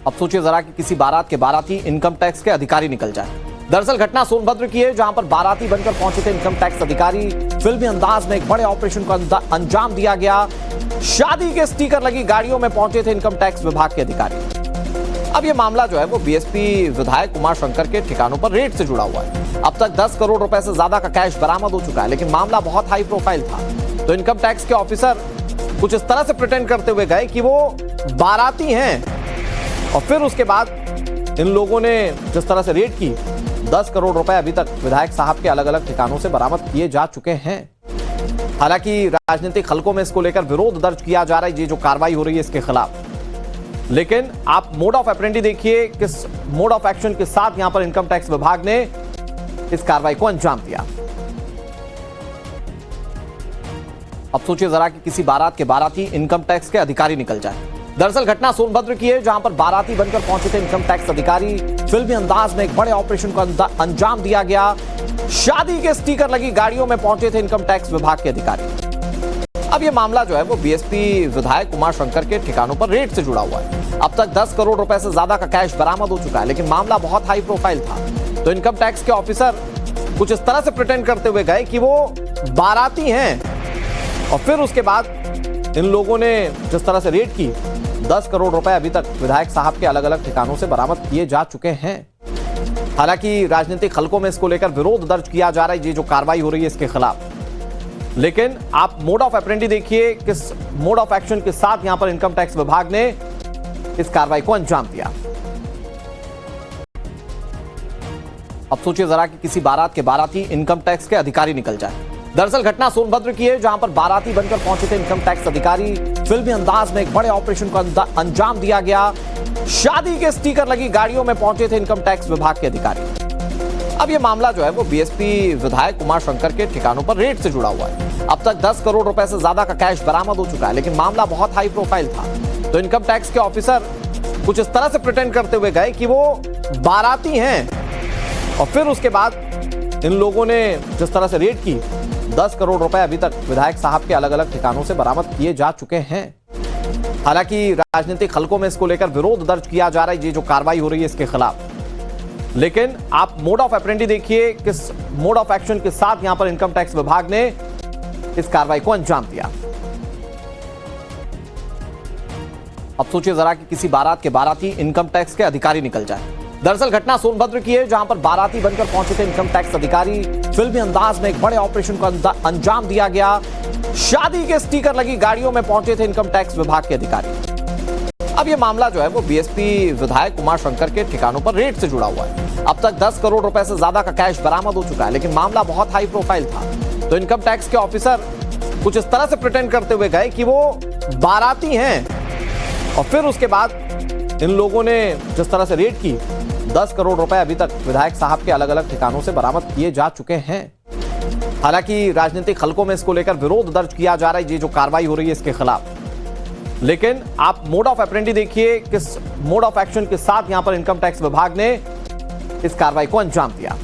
अब सोचिए जरा कि किसी बारात के बाराती इनकम टैक्स के अधिकारी निकल जाए। दरअसल घटना सोनभद्र की है, जहां पर बाराती बनकर पहुंचे थे इनकम टैक्स अधिकारी। फिल्मी अंदाज में एक बड़े ऑपरेशन को अंजाम दिया गया। शादी के स्टिकर लगी गाड़ियों में पहुंचे थे इनकम टैक्स विभाग के अधिकारी। अब यह मामला जो है वो बीएसपी विधायक कुमार शंकर के ठिकानों पर रेड से जुड़ा हुआ है। अब तक 10 करोड़ रुपए से ज्यादा का कैश बरामद हो चुका है, लेकिन मामला बहुत हाई प्रोफाइल था। तो इनकम टैक्स के ऑफिसर कुछ इस तरह से प्रिटेंड करते हुए गए कि वो बाराती हैं, और फिर उसके बाद इन लोगों ने जिस तरह से रेड की, 10 करोड़ रुपए अभी तक विधायक साहब के अलग अलग ठिकानों से बरामद किए जा चुके हैं। हालांकि राजनीतिक हलकों में इसको लेकर विरोध दर्ज किया जा रहा है, ये जो कार्रवाई हो रही है इसके खिलाफ। लेकिन आप मोड ऑफ एप्रेंडी देखिए, किस मोड ऑफ एक्शन के साथ यहां पर इनकम टैक्स विभाग ने इस कार्रवाई को अंजाम दिया। अब सोचिए जरा कि किसी बारात के बाराती इनकम टैक्स के अधिकारी निकल जाए। दरअसल घटना सोनभद्र की है, जहां पर बाराती बनकर पहुंचे थे इनकम टैक्स अधिकारी। फिल्मी अंदाज में एक बड़े ऑपरेशन को अंजाम दिया गया। शादी के स्टिकर लगी गाड़ियों में पहुंचे थे इनकम टैक्स विभाग के अधिकारी। अब यह मामला जो है वो बीएसपी विधायक कुमार शंकर के ठिकानों पर रेड से जुड़ा हुआ है। अब तक 10 करोड़ रुपए से ज्यादा का कैश बरामद हो चुका है, लेकिन मामला बहुत हाई प्रोफाइल था। तो इनकम टैक्स के ऑफिसर कुछ इस तरह से प्रिटेंड करते हुए गए कि वो बाराती हैं, और फिर उसके बाद इन लोगों ने जिस तरह से रेड की, 10 करोड़ रुपए अभी तक विधायक साहब के अलग अलग ठिकानों से बरामद किए जा चुके हैं। हालांकि राजनीतिक हलकों में इसको लेकर विरोध दर्ज किया जा रहा है, ये जो कार्रवाई हो रही है इसके खिलाफ। लेकिन आप मोड ऑफ एप्रेंडी देखिए, किस मोड ऑफ एक्शन के साथ यहां पर इनकम टैक्स विभाग ने इस कार्रवाई को अंजाम दिया। अब सोचिए जरा कि किसी बारात के बाराती इनकम टैक्स के अधिकारी निकल जाए। दरअसल घटना सोनभद्र की है, जहां पर बाराती बनकर पहुंचे थे इनकम टैक्स अधिकारी। फिल्मी अंदाज में एक बड़े ऑपरेशन को अंजाम दिया गया। शादी के स्टिकर लगी गाड़ियों में पहुंचे थे इनकम टैक्स विभाग के अधिकारी। अब यह मामला जो है वो बीएसपी विधायक कुमार शंकर के ठिकानों पर रेड से जुड़ा हुआ है। अब तक 10 करोड़ रुपए से ज्यादा का कैश बरामद हो चुका है, लेकिन मामला बहुत हाई प्रोफाइल था। तो इनकम टैक्स के ऑफिसर कुछ इस तरह से प्रिटेंड करते हुए गए कि वो बाराती हैं, और फिर उसके बाद इन लोगों ने जिस तरह से रेड की, 10 करोड़ रुपए अभी तक विधायक साहब के अलग अलग ठिकानों से बरामद किए जा चुके हैं। हालांकि राजनीतिक हलकों में इसको लेकर विरोध दर्ज किया जा रहा है, ये जो कार्रवाई हो रही है इसके खिलाफ। लेकिन आप मोड ऑफ एप्रेंडी देखिए, किस मोड ऑफ एक्शन के साथ यहां पर इनकम टैक्स विभाग ने इस कार्रवाई को अंजाम दिया। अब सोचिए जरा कि किसी बारात के बाराती इनकम टैक्स के अधिकारी निकल जाए। दरअसल घटना सोनभद्र की है, जहां पर बाराती बनकर पहुंचे थे इनकम टैक्स अधिकारी। फिल्मी अंदाज में एक बड़े ऑपरेशन को अंजाम दिया गया। शादी के स्टिकर लगी गाड़ियों में पहुंचे थे इनकम टैक्स विभाग के अधिकारी। अब यह मामला जो है वो बीएसपी विधायक कुमार शंकर के ठिकानों पर रेड से जुड़ा हुआ है। अब तक 10 करोड़ रुपए से ज्यादा का कैश बरामद हो चुका है, लेकिन मामला बहुत हाई प्रोफाइल था। तो इनकम टैक्स के ऑफिसर कुछ इस तरह से प्रिटेंड करते हुए गए कि वो बाराती हैं, और फिर उसके बाद इन लोगों ने जिस तरह से रेड की, 10 करोड़ रुपए अभी तक विधायक साहब के अलग अलग ठिकानों से बरामद किए जा चुके हैं। हालांकि राजनीतिक हलकों में इसको लेकर विरोध दर्ज किया जा रहा है, ये जो कार्रवाई हो रही है इसके खिलाफ। लेकिन आप मोड ऑफ एप्रेंडी देखिए, किस मोड ऑफ एक्शन के साथ यहां पर इनकम टैक्स विभाग ने इस कार्रवाई को अंजाम दिया।